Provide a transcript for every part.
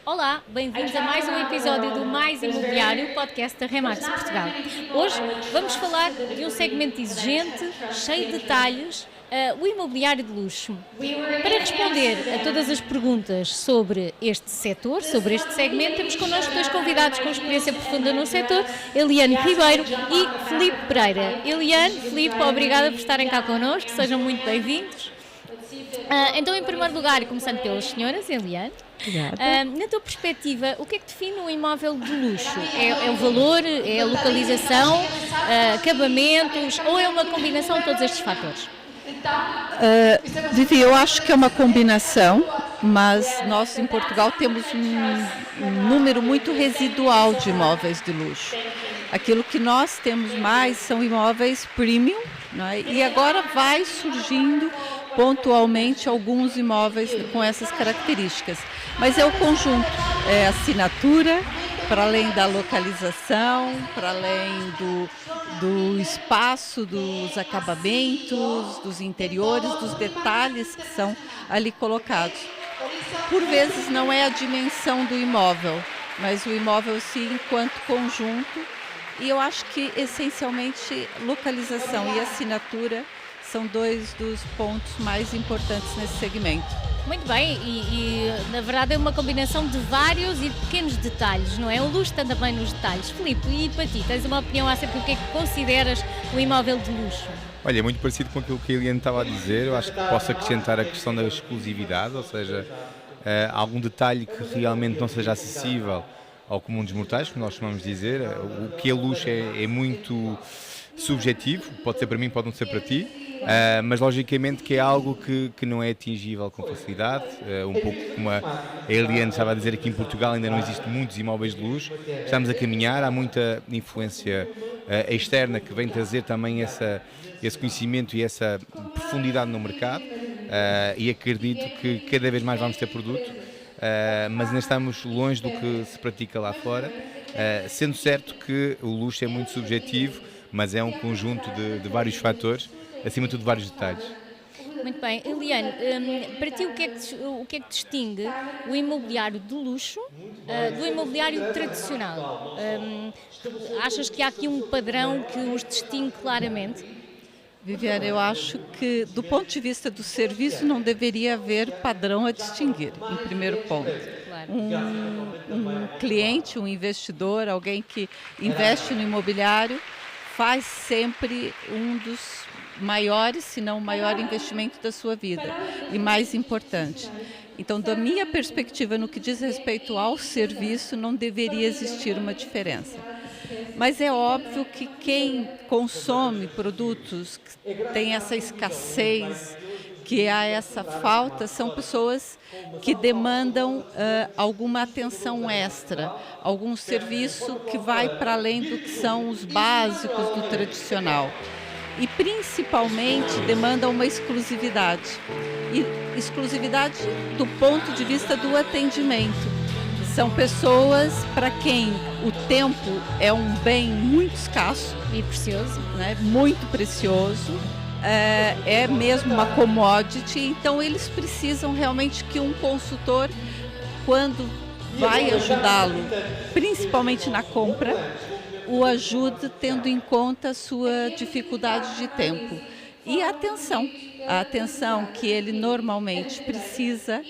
Olá, bem-vindos a mais um episódio do Mais Imobiliário, podcast da Remax Portugal. Hoje vamos falar de um segmento exigente, cheio de detalhes, o imobiliário de luxo. Para responder a todas as perguntas sobre este setor, sobre este segmento, temos connosco dois convidados com experiência profunda no setor, Eliane Ribeiro e Filipe Pereira. Eliane, Filipe, obrigada por estarem cá connosco, sejam muito bem-vindos. Então, em primeiro lugar, começando pelas senhoras, Eliane. Na tua perspectiva, o que é que define um imóvel de luxo? É o valor, é a localização, acabamentos ou é uma combinação de todos estes fatores? Vivi, eu acho que é uma combinação, mas nós em Portugal temos um número muito residual de imóveis de luxo. Aquilo que nós temos mais são imóveis premium, né? E agora vai surgindo pontualmente alguns imóveis com essas características. Mas é o conjunto, é a assinatura, para além da localização, para além do espaço, dos acabamentos, dos interiores, dos detalhes que são ali colocados. Por vezes não é a dimensão do imóvel, mas o imóvel sim enquanto conjunto. E eu acho que essencialmente localização e assinatura são dois dos pontos mais importantes nesse segmento. Muito bem, e na verdade é uma combinação de vários e pequenos detalhes, não é? O luxo está também nos detalhes. Filipe, e para ti, tens uma opinião acerca do que é que consideras o imóvel de luxo? Olha, é muito parecido com aquilo que a Eliane estava a dizer. Eu acho que posso acrescentar a questão da exclusividade, ou seja, algum detalhe que realmente não seja acessível ao comum dos mortais, como nós costumamos dizer. O que é luxo é muito subjetivo, pode ser para mim, pode não ser para ti. Mas logicamente que é algo que não é atingível com facilidade, um pouco como a Eliane estava a dizer, aqui em Portugal ainda não existem muitos imóveis de luxo, estamos a caminhar, há muita influência externa que vem trazer também esse conhecimento e essa profundidade no mercado, e acredito que cada vez mais vamos ter produto, mas ainda estamos longe do que se pratica lá fora, sendo certo que o luxo é muito subjetivo, mas é um conjunto de vários fatores, acima de tudo vários detalhes. Muito bem. Eliane, para ti o que é que distingue o imobiliário de luxo do imobiliário tradicional? Achas que há aqui um padrão que os distingue claramente? Viviane, eu acho que do ponto de vista do serviço não deveria haver padrão a distinguir, em primeiro ponto. Claro. Um cliente, um investidor, alguém que investe no imobiliário, faz sempre um dos maiores, se não o maior investimento da sua vida e mais importante. Então, da minha perspectiva, no que diz respeito ao serviço, não deveria existir uma diferença. Mas é óbvio que quem consome produtos que tem essa escassez, que há essa falta, são pessoas que demandam alguma atenção extra, algum serviço que vai para além do que são os básicos do tradicional. E principalmente demandam uma exclusividade. E exclusividade do ponto de vista do atendimento. São pessoas para quem o tempo é um bem muito escasso e precioso, né? Muito precioso. É mesmo uma commodity, então eles precisam realmente que um consultor, quando vai ajudá-lo, principalmente na compra, o ajude tendo em conta a sua dificuldade de tempo. E a atenção que ele normalmente precisa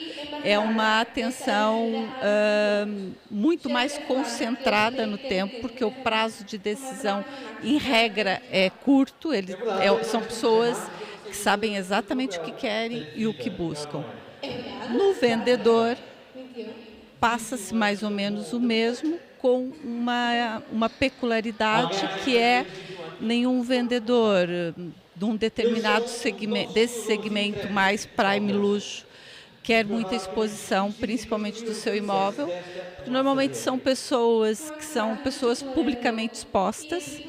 é uma atenção muito mais concentrada no tempo, porque o prazo de decisão, em regra, é curto. São pessoas que sabem exatamente o que querem e o que buscam. No vendedor, passa-se mais ou menos o mesmo, com uma peculiaridade que é nenhum vendedor de um determinado segmento, desse segmento mais prime luxo, quer muita exposição, principalmente do seu imóvel, porque normalmente são pessoas que são pessoas publicamente expostas,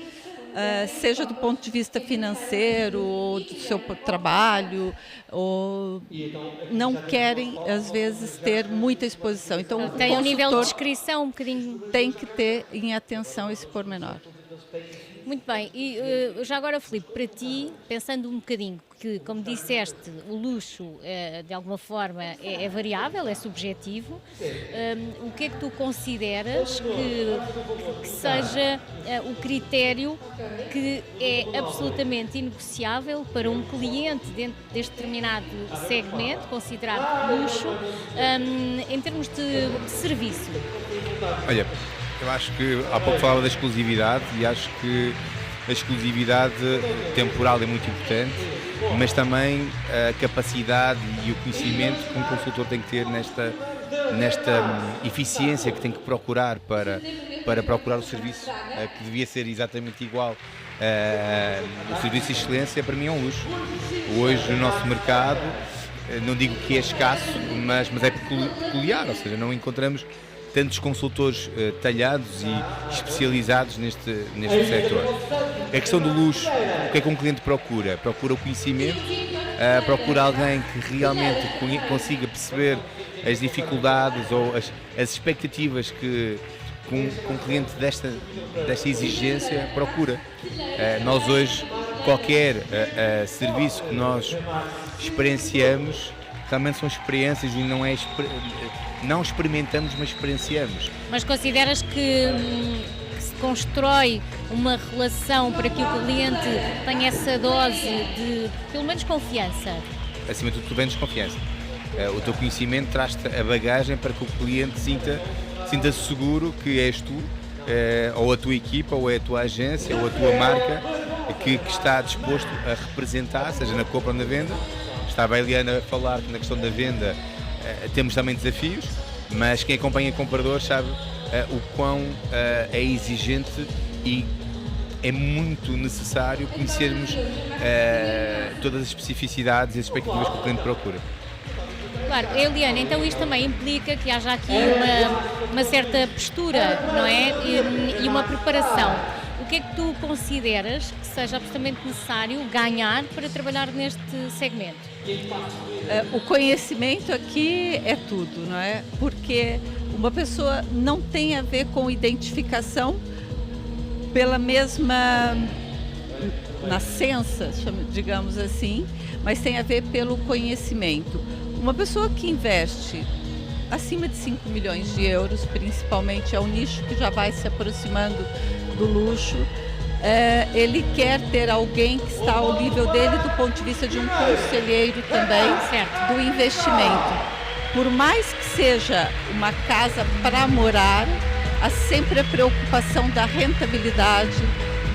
seja do ponto de vista financeiro ou do seu trabalho, ou não querem, às vezes, ter muita exposição. Então, tem um nível de descrição um bocadinho... Tem que ter em atenção esse pormenor. Muito bem, e já agora, Filipe, para ti, pensando um bocadinho, que, como disseste, o luxo, de alguma forma, é variável, é subjetivo, o que é que tu consideras que seja o critério que é absolutamente inegociável para um cliente dentro deste determinado segmento, considerado luxo, em termos de serviço? Olha, eu acho que há pouco falava da exclusividade e acho que a exclusividade temporal é muito importante, mas também a capacidade e o conhecimento que um consultor tem que ter nesta eficiência que tem que procurar para procurar o serviço que devia ser exatamente igual. O serviço de excelência para mim é um luxo. Hoje no nosso mercado, não digo que é escasso, mas é peculiar, ou seja, não encontramos tantos consultores talhados e especializados neste setor. A questão do luxo, o que é que um cliente procura? Procura o conhecimento, procura alguém que realmente consiga perceber as dificuldades ou as expectativas que um cliente desta exigência procura. Nós hoje, qualquer serviço que nós experienciamos, realmente são experiências e não experimentamos, mas experienciamos. Mas consideras que se constrói uma relação para que o cliente tenha essa dose de, pelo menos, confiança? Acima de tudo, tu vendes confiança. O teu conhecimento traz-te a bagagem para que o cliente sinta-se seguro que és tu, ou a tua equipa, ou é a tua agência, ou a tua marca, que está disposto a representar, seja na compra ou na venda. Estava a Eliana a falar que na questão da venda temos também desafios, mas quem acompanha compradores sabe o quão é exigente e é muito necessário conhecermos todas as especificidades e as expectativas que o cliente procura. Claro, Eliana, então isto também implica que haja aqui uma certa postura, não é? E uma preparação. O que é que tu consideras que seja absolutamente necessário ganhar para trabalhar neste segmento? O conhecimento aqui é tudo, não é? Porque uma pessoa não tem a ver com identificação pela mesma nascença, digamos assim, mas tem a ver pelo conhecimento. Uma pessoa que investe acima de 5 milhões de euros, principalmente é um nicho que já vai se aproximando do luxo, ele quer ter alguém que está ao nível dele do ponto de vista de um conselheiro também, certo, do investimento. Por mais que seja uma casa para morar, há sempre a preocupação da rentabilidade,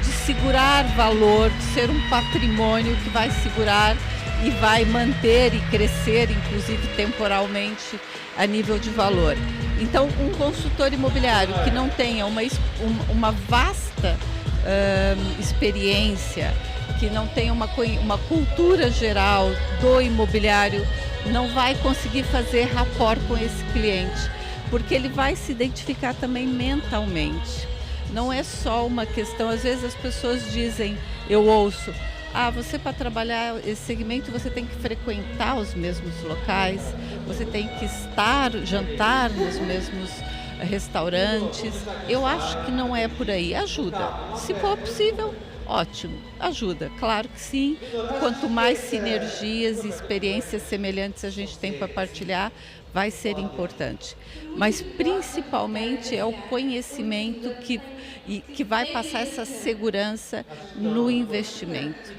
de segurar valor, de ser um patrimônio que vai segurar e vai manter e crescer, inclusive temporalmente, a nível de valor. Então, um consultor imobiliário que não tenha uma vasta experiência, que não tenha uma cultura geral do imobiliário, não vai conseguir fazer rapport com esse cliente, porque ele vai se identificar também mentalmente. Não é só uma questão, às vezes as pessoas dizem, eu ouço, você para trabalhar esse segmento você tem que frequentar os mesmos locais, você tem que jantar nos mesmos restaurantes. Eu acho que não é por aí. Ajuda. Se for possível, ótimo. Ajuda, claro que sim. Quanto mais sinergias e experiências semelhantes a gente tem para partilhar, vai ser importante. Mas principalmente é o conhecimento que vai passar essa segurança no investimento.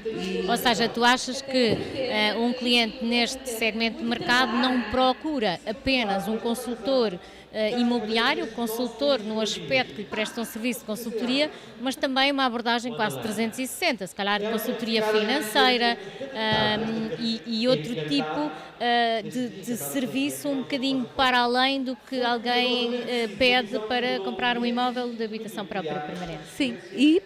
Ou seja, tu achas que um cliente neste segmento de mercado não procura apenas um consultor imobiliário, consultor no aspecto que lhe presta um serviço de consultoria, mas também uma abordagem quase 360, se calhar consultoria financeira e outro tipo de serviço um bocadinho para além do que alguém pede para comprar um imóvel de habitação própria permanente. Sim, e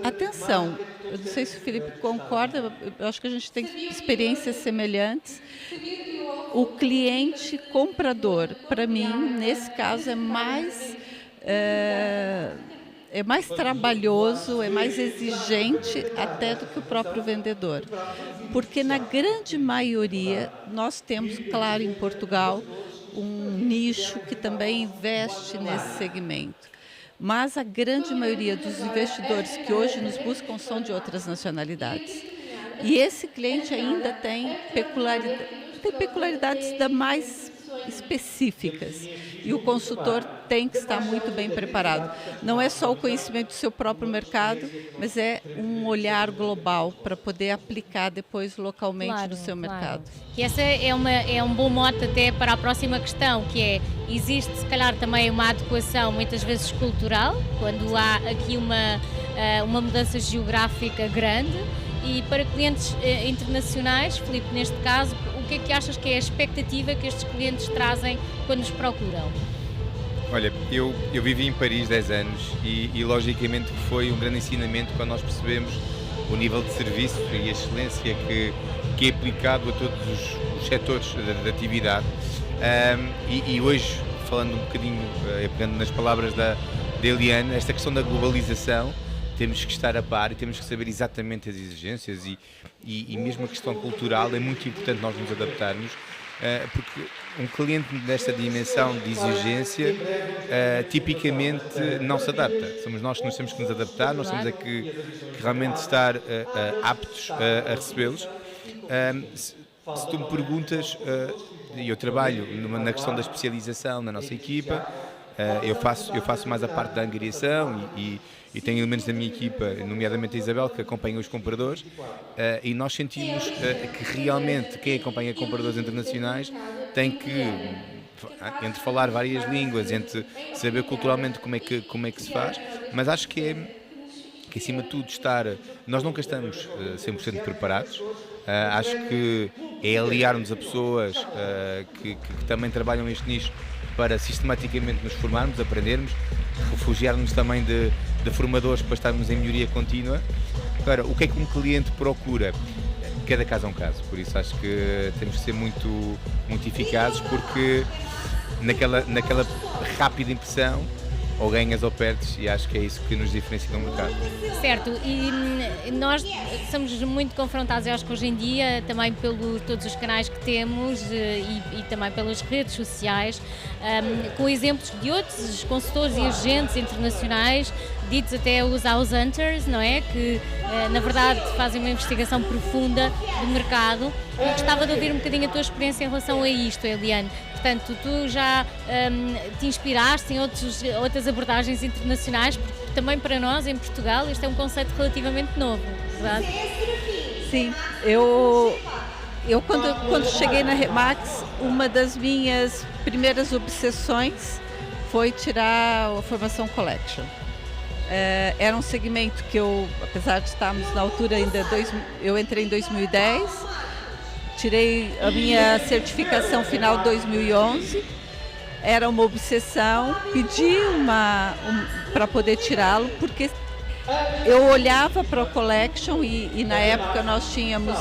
atenção, eu não sei se o Filipe concorda, eu acho que a gente tem experiências semelhantes. O cliente comprador, para mim, nesse caso, é mais trabalhoso, é mais exigente até do que o próprio vendedor. Porque na grande maioria, nós temos, claro, em Portugal, um nicho que também investe nesse segmento. mas a grande maioria dos investidores que hoje nos buscam são de outras nacionalidades. E esse cliente ainda tem peculiaridades da mais específicas, e o consultor tem que estar muito bem preparado. Não é só o conhecimento do seu próprio mercado, mas é um olhar global para poder aplicar depois localmente no seu mercado. E essa é um bom mote até para a próxima questão, que é, existe se calhar também uma adequação muitas vezes cultural, quando há aqui uma mudança geográfica grande, e para clientes internacionais, Filipe, neste caso, o que é que achas que é a expectativa que estes clientes trazem quando os procuram? Olha, eu vivi em Paris 10 anos e logicamente foi um grande ensinamento quando nós percebemos o nível de serviço e a excelência que é aplicado a todos os setores da atividade. E hoje, falando um bocadinho, pegando nas palavras da Eliane, esta questão da globalização, temos que estar a par e temos que saber exatamente as exigências e mesmo a questão cultural é muito importante nós nos adaptarmos, porque um cliente desta dimensão de exigência tipicamente não se adapta. Somos nós que nos temos que nos adaptar, nós temos que realmente estar aptos a recebê-los. Se tu me perguntas, eu trabalho na questão da especialização na nossa equipa, eu faço mais a parte da angariação e tenho elementos da minha equipa, nomeadamente a Isabel, que acompanha os compradores, e nós sentimos que realmente quem acompanha compradores internacionais tem que, entre falar várias línguas, entre saber culturalmente como é que se faz, mas acho que acima de tudo nós nunca estamos 100% preparados. Acho que é aliar-nos a pessoas que também trabalham neste nicho para sistematicamente nos formarmos, aprendermos, refugiar-nos também de formadores para estarmos em melhoria contínua. Agora, o que é que um cliente procura? Cada caso é um caso, por isso acho que temos que ser muito, muito eficazes, porque naquela rápida impressão ou ganhas ou perdes, e acho que é isso que nos diferencia no mercado. Certo, e nós somos muito confrontados, eu acho que hoje em dia, também pelos todos os canais que temos e também pelas redes sociais, com exemplos de outros consultores e agentes internacionais, ditos até os house hunters, não é? Que na verdade fazem uma investigação profunda do mercado. Eu gostava de ouvir um bocadinho a tua experiência em relação a isto, Eliane. Portanto, tu já te inspiraste em outras abordagens internacionais, porque também para nós, em Portugal, este é um conceito relativamente novo, verdade? Sim, eu quando cheguei na Remax, uma das minhas primeiras obsessões foi tirar a formação Collection. Era um segmento que apesar de estarmos na altura ainda, eu entrei em 2010, tirei a minha certificação final em 2011, era uma obsessão, pedi para poder tirá-lo, porque eu olhava para o Collection e na época nós tínhamos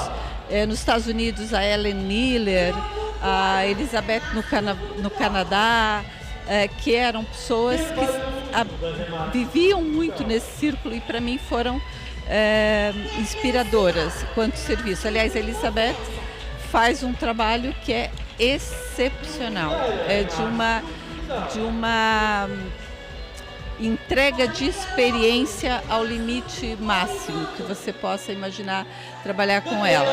nos Estados Unidos a Ellen Miller, a Elizabeth no Canadá, que eram pessoas que viviam muito nesse círculo e para mim foram inspiradoras quanto serviço. Aliás, a Elizabeth faz um trabalho que é excepcional, de uma entrega de experiência ao limite máximo que você possa imaginar trabalhar com ela.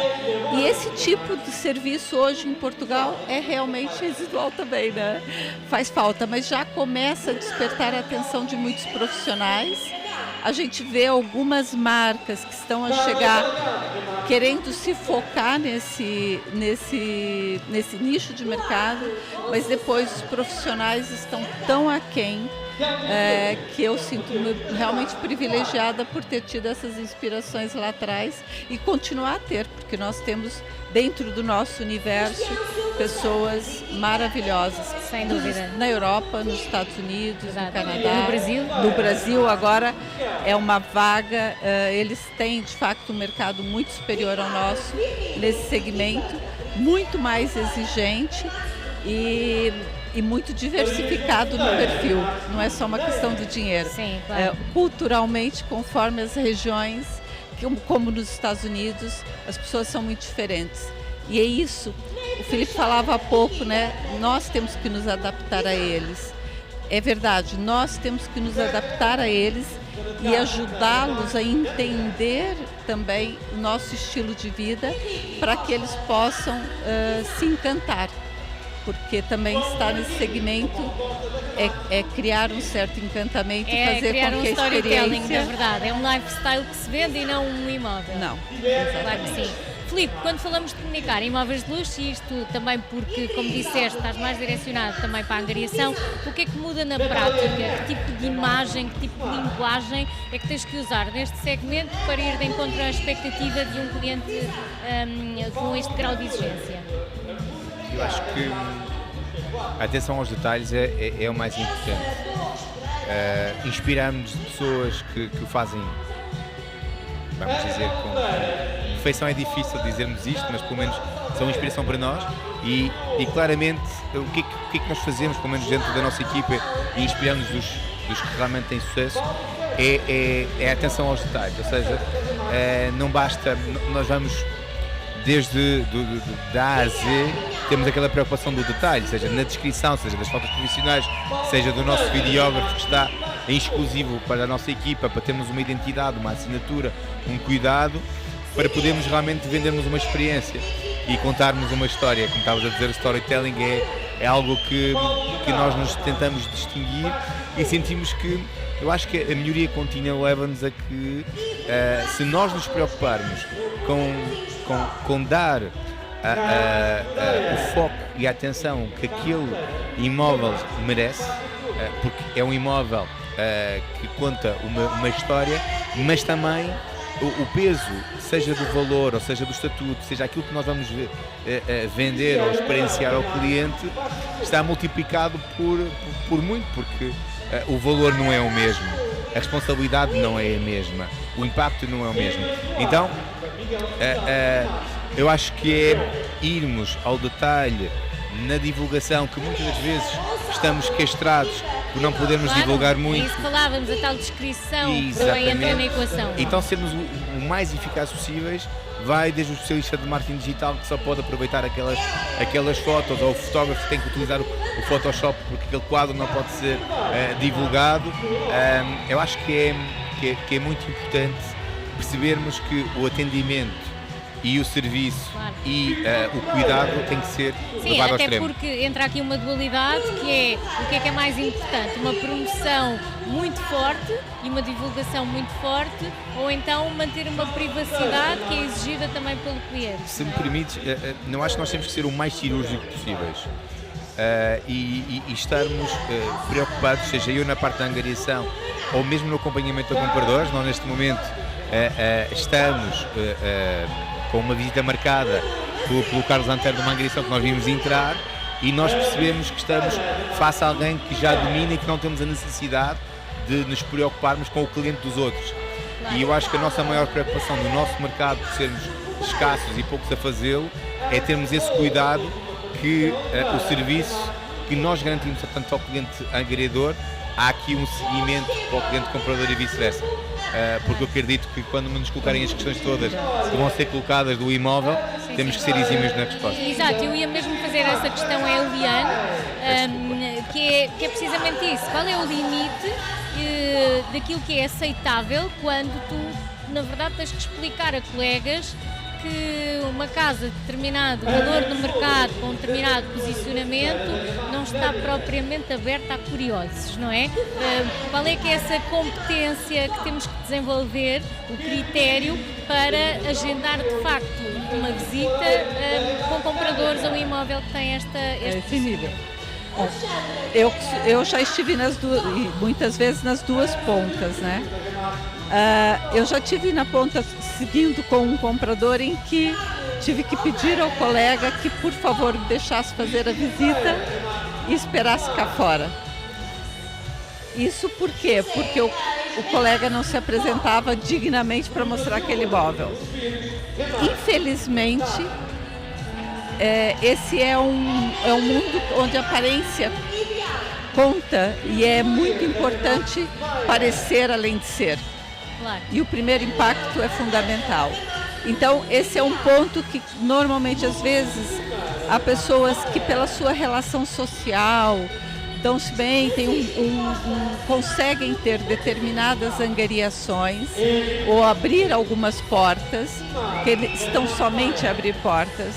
E esse tipo de serviço hoje em Portugal é realmente residual também, né? Faz falta, mas já começa a despertar a atenção de muitos profissionais. A gente vê algumas marcas que estão a chegar querendo se focar nesse nicho de mercado, mas depois os profissionais estão tão aquém que eu sinto-me realmente privilegiada por ter tido essas inspirações lá atrás e continuar a ter, porque nós temos dentro do nosso universo pessoas maravilhosas. Sem dúvida. Na Europa, nos Estados Unidos, no Canadá. No Brasil? No Brasil agora é uma vaga, eles têm de facto um mercado muito superior ao nosso nesse segmento, muito mais exigente e muito diversificado no perfil, não é só uma questão do dinheiro. Sim, claro. Culturalmente, conforme as regiões, como nos Estados Unidos, as pessoas são muito diferentes. E é isso, o Filipe falava há pouco, né? Nós temos que nos adaptar a eles. é verdade, nós temos que nos adaptar a eles e ajudá-los a entender também o nosso estilo de vida para que eles possam se encantar. Porque também estar nesse segmento é criar um certo encantamento e fazer criar com que um storytelling, experiência... na verdade. É um lifestyle que se vende e não um imóvel. Não, Claro que sim. Filipe, quando falamos de comunicar imóveis de luxo, e isto também porque, como disseste, estás mais direcionado também para a angariação, o que é que muda na prática? Que tipo de imagem, que tipo de linguagem é que tens que usar neste segmento para ir de encontro à expectativa de um cliente com este grau de exigência? Eu acho que a atenção aos detalhes é o mais importante. Inspirarmos de pessoas que o fazem, vamos dizer, com perfeição. É difícil dizermos isto, mas pelo menos são inspiração para nós e claramente o que é que nós fazemos, pelo menos dentro da nossa equipa, e inspiramos dos que realmente têm sucesso, é a atenção aos detalhes. Ou seja, não basta, nós vamos desde da A a Z, temos aquela preocupação do detalhe, seja na descrição, seja das fotos profissionais, seja do nosso videógrafo que está em exclusivo para a nossa equipa, para termos uma identidade, uma assinatura, um cuidado, para podermos realmente vendermos uma experiência e contarmos uma história. Como estavas a dizer, o storytelling é algo que nós nos tentamos distinguir e sentimos que, eu acho que a melhoria contínua leva-nos a que, se nós nos preocuparmos com dar o foco e a atenção que aquele imóvel merece, porque é um imóvel que conta uma história, mas também o peso, seja do valor, ou seja do estatuto, seja aquilo que nós vamos vender ou experienciar ao cliente, está multiplicado por muito, porque o valor não é o mesmo, a responsabilidade não é a mesma, o impacto não é o mesmo. Então, eu acho que é irmos ao detalhe na divulgação, que muitas das vezes estamos castrados por não podermos divulgar muito. Isso falávamos, a tal descrição que também entra na equação. Então, sermos o mais eficazes possíveis, vai desde o especialista de marketing digital, que só pode aproveitar aquelas fotos, ou o fotógrafo que tem que utilizar o Photoshop porque aquele quadro não pode ser divulgado. Eu acho que é muito importante percebermos que o atendimento e o serviço e o cuidado tem que ser levado ao extremo. Até porque entra aqui uma dualidade que é o que é mais importante, uma promoção muito forte e uma divulgação muito forte, ou então manter uma privacidade que é exigida também pelo cliente. Se me permites, não acho que nós temos que ser o mais cirúrgico possíveis e estarmos preocupados, seja eu na parte da angariação ou mesmo no acompanhamento de compradores. Nós neste momento estamos com uma visita marcada pelo Carlos Antero de uma angariação que nós vimos entrar, e nós percebemos que estamos face a alguém que já domina e que não temos a necessidade de nos preocuparmos com o cliente dos outros. Claro. E eu acho que a nossa maior preocupação no nosso mercado, por sermos escassos e poucos a fazê-lo, é termos esse cuidado que o serviço que nós garantimos tanto ao cliente angariador, há aqui um seguimento para o cliente comprador e vice-versa. Porque eu acredito que quando nos colocarem as questões todas que vão ser colocadas do imóvel, temos que ser exímios na resposta. Exato, eu ia mesmo fazer essa questão a Eliane, que é precisamente isso. Qual é o limite daquilo que é aceitável quando tu, na verdade, tens que explicar a colegas que uma casa de determinado valor no mercado, com um determinado posicionamento, não está propriamente aberta a curiosos, não é? Qual é que é essa competência que temos que desenvolver, o critério para agendar de facto uma visita com compradores a um imóvel que tem este nível? Eu já estive muitas vezes nas duas pontas, né? Eu já estive na ponta seguindo com um comprador em que tive que pedir ao colega que, por favor, me deixasse fazer a visita e esperasse cá fora. Isso por quê? Porque o colega não se apresentava dignamente para mostrar aquele imóvel. Infelizmente, esse é um mundo onde a aparência conta e é muito importante parecer além de ser. Claro. E o primeiro impacto é fundamental. Então, esse é um ponto que normalmente, às vezes, há pessoas que pela sua relação social, dão-se bem, conseguem ter determinadas angariações ou abrir algumas portas, que eles estão somente a abrir portas,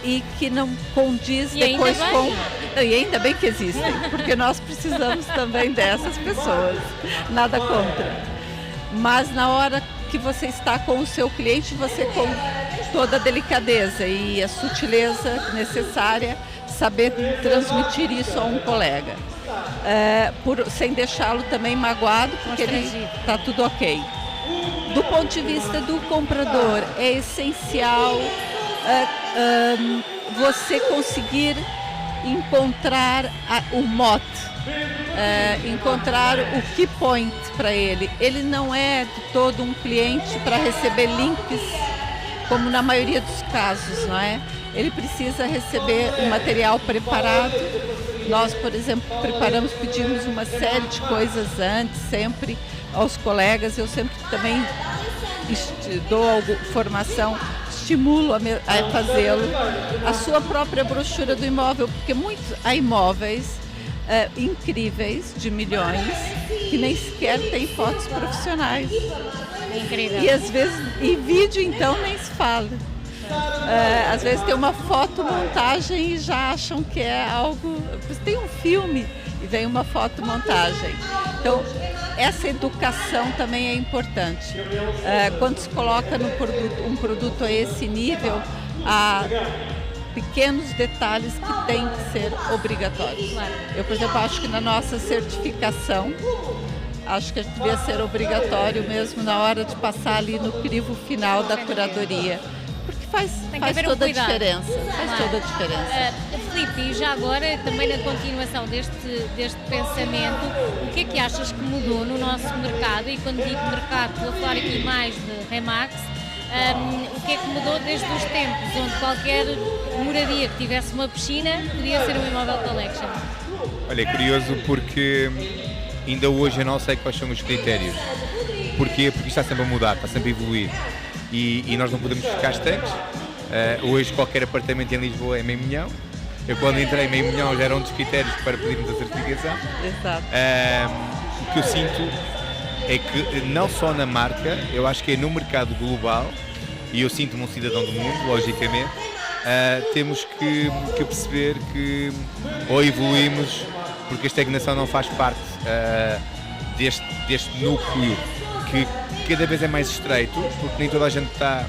e que não condiz E depois ainda com... bem. E ainda bem que existem, porque nós precisamos também dessas pessoas, nada contra. Mas na hora que você está com o seu cliente, você com toda a delicadeza e a sutileza necessária, saber transmitir isso a um colega, sem deixá-lo também magoado, porque ele está tudo ok. Do ponto de vista do comprador, é essencial você conseguir encontrar o mote, encontrar o key point para ele. Ele não é de todo um cliente para receber links, como na maioria dos casos, não é? Ele precisa receber o material preparado. Nós, por exemplo, pedimos uma série de coisas antes, sempre aos colegas. Eu sempre também dou formação, estimulo a fazê-lo. A sua própria brochura do imóvel, porque há imóveis incríveis, de milhões, que nem sequer têm fotos profissionais. Incrível. E às vezes, em vídeo então nem se fala. Às vezes tem uma fotomontagem e já acham que é algo... Tem um filme e vem uma fotomontagem. Então, essa educação também é importante. Quando se coloca um produto a esse nível, há pequenos detalhes que têm que ser obrigatórios. Eu, por exemplo, acho que na nossa certificação, acho que devia ser obrigatório mesmo na hora de passar ali no crivo final da curadoria. Porque faz toda a diferença. Faz toda a diferença. Filipe, e já agora, também na continuação deste pensamento, o que é que achas que mudou no nosso mercado? E quando digo mercado, estou a falar aqui mais de Remax. O que é que mudou desde os tempos onde qualquer moradia que tivesse uma piscina podia ser um imóvel collection? Olha, é curioso porque ainda hoje eu não sei quais são os critérios. Porquê? Porque isto está sempre a mudar, está sempre a evoluir. E nós não podemos ficar estanques. Hoje qualquer apartamento em Lisboa é meio milhão. Eu quando entrei, meio milhão já era um dos critérios para pedirmos a certificação. Exato. O que eu sinto é que não só na marca, eu acho que é no mercado global, e eu sinto-me um cidadão do mundo, logicamente, temos que perceber que ou evoluímos, porque a estagnação não faz parte deste núcleo que cada vez é mais estreito, porque nem toda a gente está,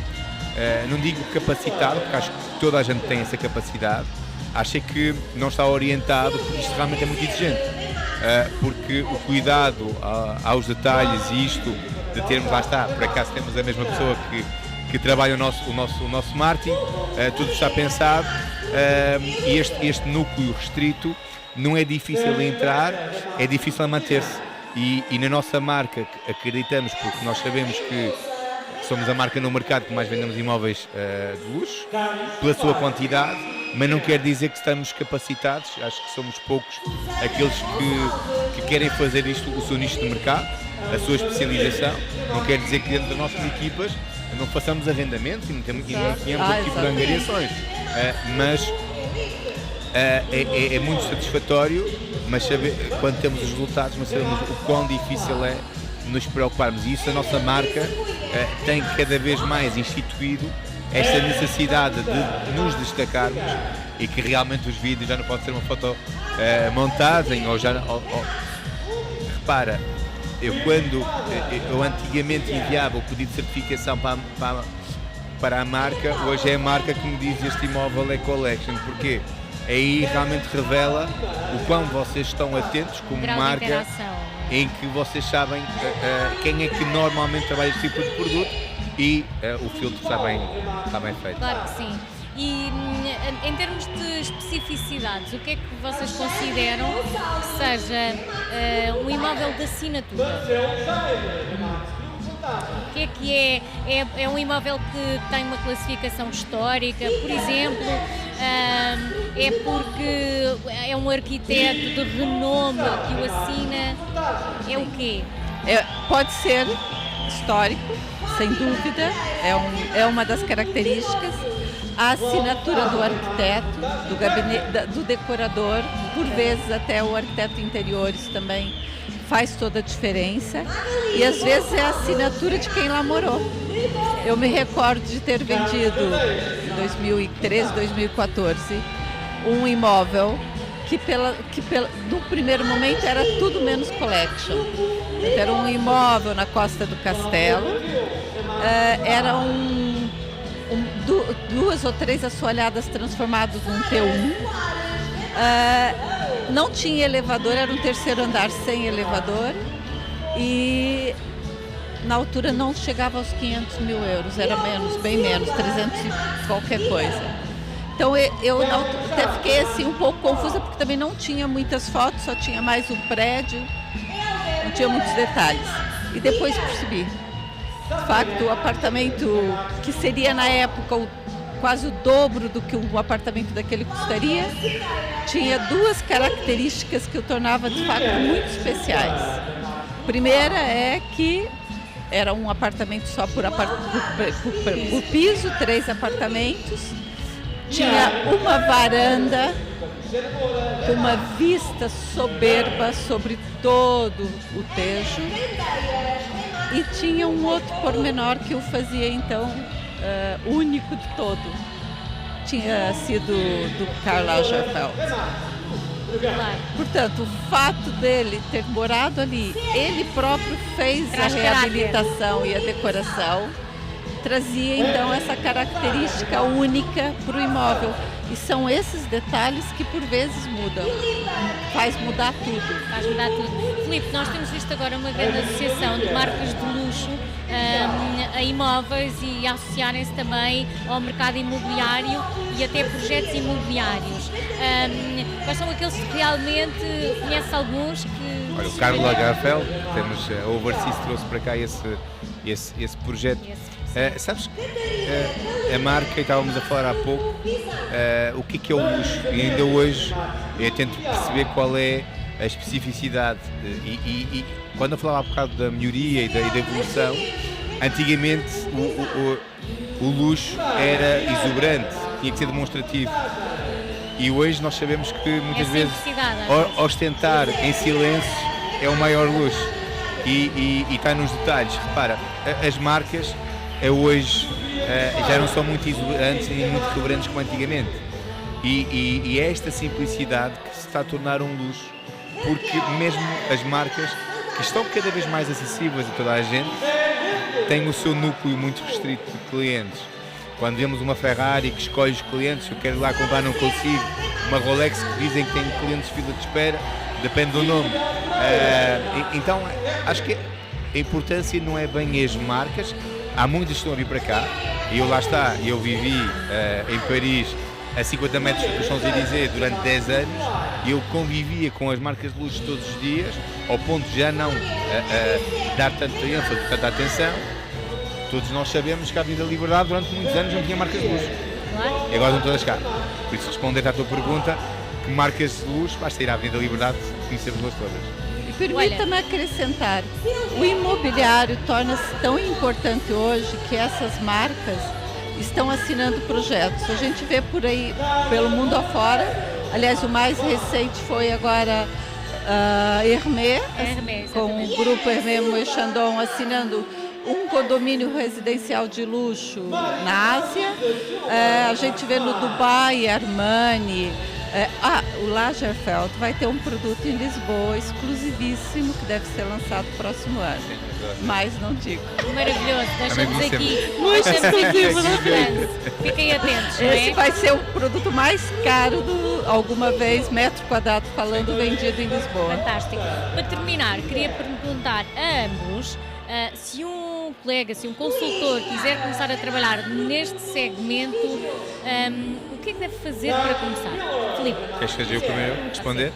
não digo capacitado, porque acho que toda a gente tem essa capacidade, acho que não está orientado, porque isto realmente é muito exigente. Porque o cuidado aos detalhes e isto de termos, lá está, por acaso temos a mesma pessoa que trabalha o nosso marketing, tudo está pensado, e este núcleo restrito não é difícil de entrar, é difícil de manter-se. E na nossa marca acreditamos, porque nós sabemos que somos a marca no mercado que mais vendemos imóveis de luxo, pela sua quantidade, mas não quer dizer que estamos capacitados. Acho que somos poucos aqueles que querem fazer isto, o seu nicho de mercado, a sua especialização. Não quer dizer que dentro das nossas equipas não façamos arrendamentos e não tenhamos outro tipo de angariações. Mas é muito satisfatório, mas quando temos os resultados, mas sabemos o quão difícil é nos preocuparmos. E isso a nossa marca tem cada vez mais instituído esta necessidade de nos destacarmos e que realmente os vídeos já não podem ser uma fotomontagem repara, eu antigamente enviava o pedido de certificação para a marca, hoje é a marca que me diz este imóvel é collection. Porquê? Aí realmente revela o quão vocês estão atentos como marca, em que vocês sabem quem é que normalmente trabalha este tipo de produto e o filtro está bem feito. Claro que sim. E em termos de especificidades, o que é que vocês consideram que seja um imóvel de assinatura? O que é é um imóvel que tem uma classificação histórica, por exemplo, é porque é um arquiteto de renome que o assina, é o quê? Pode ser histórico, sem dúvida, é uma das características. a assinatura do arquiteto, do gabinete, do decorador, por vezes até o arquiteto de interiores também faz toda a diferença, e às vezes é a assinatura de quem lá morou. Eu me recordo de ter vendido em 2013, 2014 um imóvel que no primeiro momento era tudo menos collection. Era um imóvel na Costa do Castelo, era duas ou três assoalhadas transformadas num T1. Não tinha elevador, era um terceiro andar sem elevador e na altura não chegava aos 500 mil euros, era menos, bem menos, 300 e qualquer coisa. Então eu até fiquei assim um pouco confusa porque também não tinha muitas fotos, só tinha mais o prédio, não tinha muitos detalhes. E depois percebi, de facto, o apartamento que seria na época quase o dobro do que um apartamento daquele custaria, tinha duas características que o tornava de fato muito especiais. A primeira é que era um apartamento só por piso, 3 apartamentos, tinha uma varanda com uma vista soberba sobre todo o Tejo e tinha um outro pormenor que o fazia então único de todo. Tinha sido do Karl Lagerfeld. Portanto, o fato dele ter morado ali, ele próprio fez a reabilitação e a decoração, trazia então essa característica única para o imóvel. E são esses detalhes que por vezes mudam, faz mudar tudo. Filipe, nós temos visto agora uma grande associação de marcas de luxo a imóveis e a associarem-se também ao mercado imobiliário e até projetos imobiliários. Quais são aqueles que realmente conhece alguns que... Olha, o Karl Lagerfeld, temos a Overseas trouxe para cá esse projeto. Sabes, a marca, e estávamos a falar há pouco, o que é o luxo, e ainda hoje eu tento perceber qual é a especificidade, e quando eu falava há bocado da melhoria e da evolução, antigamente o luxo era exuberante, tinha que ser demonstrativo, e hoje nós sabemos que muitas vezes ostentar em silêncio é o maior luxo, e está nos detalhes. Repara, as marcas hoje já não são muito exuberantes nem muito exuberantes como antigamente, e é esta simplicidade que se está a tornar um luxo, porque mesmo as marcas que estão cada vez mais acessíveis a toda a gente têm o seu núcleo muito restrito de clientes. Quando vemos uma Ferrari que escolhe os clientes, eu quero ir lá comprar, não consigo, uma Rolex que dizem que tem clientes de fila de espera, depende do nome. Então acho que a importância não é bem as marcas. Há muitas que estão a vir para cá, e eu vivi em Paris a 50 metros do Champs-Élysées durante 10 anos, e eu convivia com as marcas de luxo todos os dias, ao ponto de já não dar tanta ênfase, tanta atenção. Todos nós sabemos que a Avenida Liberdade durante muitos anos não tinha marcas de luxo, e agora estão todas cá. Por isso, respondendo à tua pergunta, que marcas de luxo, basta ir à Avenida Liberdade, conhecemos-las todas. Permita-me acrescentar, o imobiliário torna-se tão importante hoje que essas marcas estão assinando projetos. A gente vê por aí, pelo mundo afora, aliás, o mais recente foi agora Hermès, com o grupo Hermès Moët Chandon assinando um condomínio residencial de luxo na Ásia. A gente vê no Dubai, Armani. O Lagerfeld vai ter um produto em Lisboa exclusivíssimo que deve ser lançado no próximo ano, mas não digo. Maravilhoso, deixamos aqui muito exclusivo no trânsito. Fiquem atentos, não é? Esse vai ser o produto mais caro alguma vez, metro quadrado falando, vendido em Lisboa. Fantástico. Para terminar, queria perguntar a ambos se um colega, se um consultor quiser começar a trabalhar neste segmento, o que é que deve fazer para começar? Filipe. Queres que eu primeiro responder?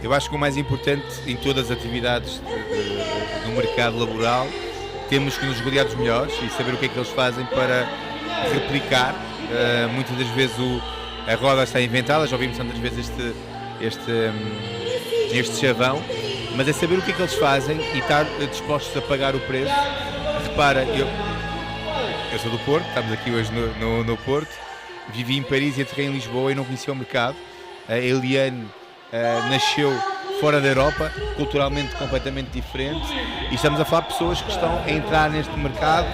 Eu acho que o mais importante em todas as atividades do mercado laboral, temos que nos rodear dos melhores e saber o que é que eles fazem para replicar. Muitas das vezes a roda está inventada, já ouvimos tantas vezes este chavão, mas é saber o que é que eles fazem e estar dispostos a pagar o preço. Repara, eu sou do Porto, estamos aqui hoje no Porto, vivi em Paris e aterrei em Lisboa e não conhecia o mercado. A Eliane nasceu fora da Europa, culturalmente completamente diferente, e estamos a falar de pessoas que estão a entrar neste mercado,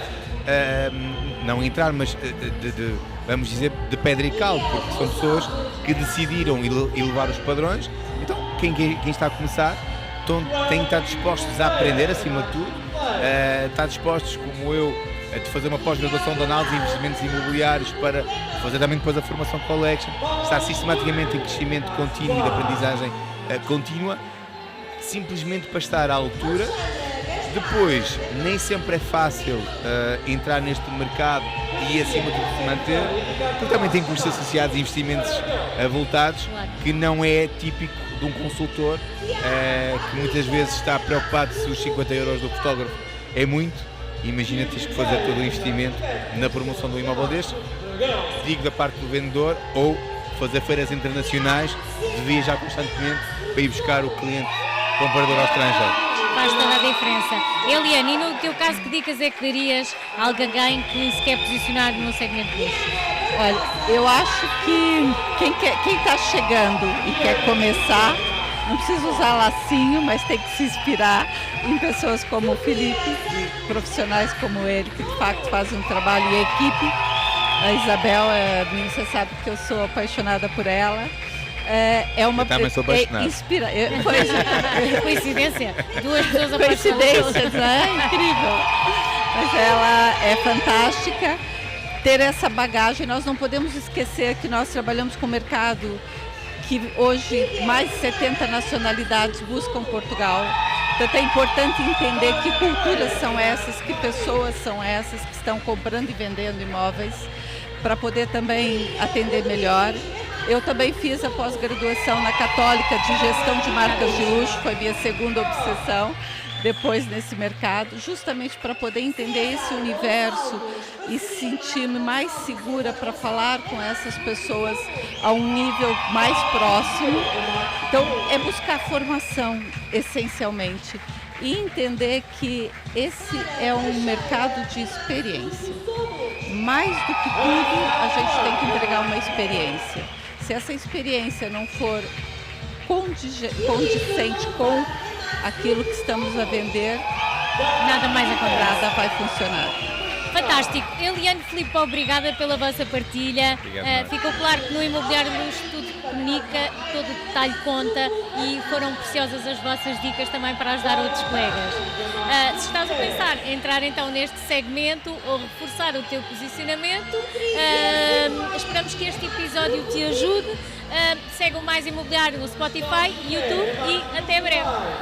não entrar, mas vamos dizer, de pedra e cal, porque são pessoas que decidiram elevar os padrões. Então, quem está a começar tem que estar dispostos a aprender, acima de tudo, estar dispostos, como eu, de fazer uma pós-graduação de análise de investimentos imobiliários para fazer também depois a formação Collection, estar sistematicamente em crescimento contínuo e de aprendizagem contínua, simplesmente para estar à altura. Depois, nem sempre é fácil entrar neste mercado e acima de tudo se manter, porque também tem custos associados a investimentos avultados, que não é típico de um consultor, que muitas vezes está preocupado se os 50 euros do fotógrafo é muito. Imagina, tens que fazer todo o investimento na promoção do imóvel deste, digo da parte do vendedor, ou fazer feiras internacionais, de viajar constantemente para ir buscar o cliente comprador ao estrangeiro. Faz toda a diferença. Eliane, e no teu caso, que dicas é que darias a alguém que se quer posicionar no segmento de luxo? Olha, eu acho que quem está chegando e quer começar, não precisa usar lacinho, mas tem que se inspirar em pessoas como o Felipe e profissionais como ele, que de facto fazem um trabalho em equipe. A Isabel, você sabe que eu sou apaixonada por ela. É uma coincidência, duas pessoas apaixonadas. Coincidências, né? Incrível. Mas ela é fantástica. Ter essa bagagem, nós não podemos esquecer que nós trabalhamos com o mercado que hoje mais de 70 nacionalidades buscam Portugal. Então é importante entender que culturas são essas, que pessoas são essas que estão comprando e vendendo imóveis, para poder também atender melhor. Eu também fiz a pós-graduação na Católica de Gestão de Marcas de Luxo, foi minha segunda obsessão depois nesse mercado, justamente para poder entender esse universo e sentir-me mais segura para falar com essas pessoas a um nível mais próximo. Então, é buscar formação, essencialmente, e entender que esse é um mercado de experiência. Mais do que tudo, a gente tem que entregar uma experiência. Se essa experiência não for condizente com aquilo que estamos a vender, nada mais acontece. Nada vai funcionar. Fantástico. Eliane, Filipe, obrigada pela vossa partilha. Ficou claro que no imobiliário de luxo tudo comunica, todo o detalhe conta, e foram preciosas as vossas dicas também para ajudar outros colegas. Se estás a pensar em entrar então neste segmento ou reforçar o teu posicionamento, esperamos que este episódio te ajude. Segue o Mais Imobiliário no Spotify, YouTube, e até breve.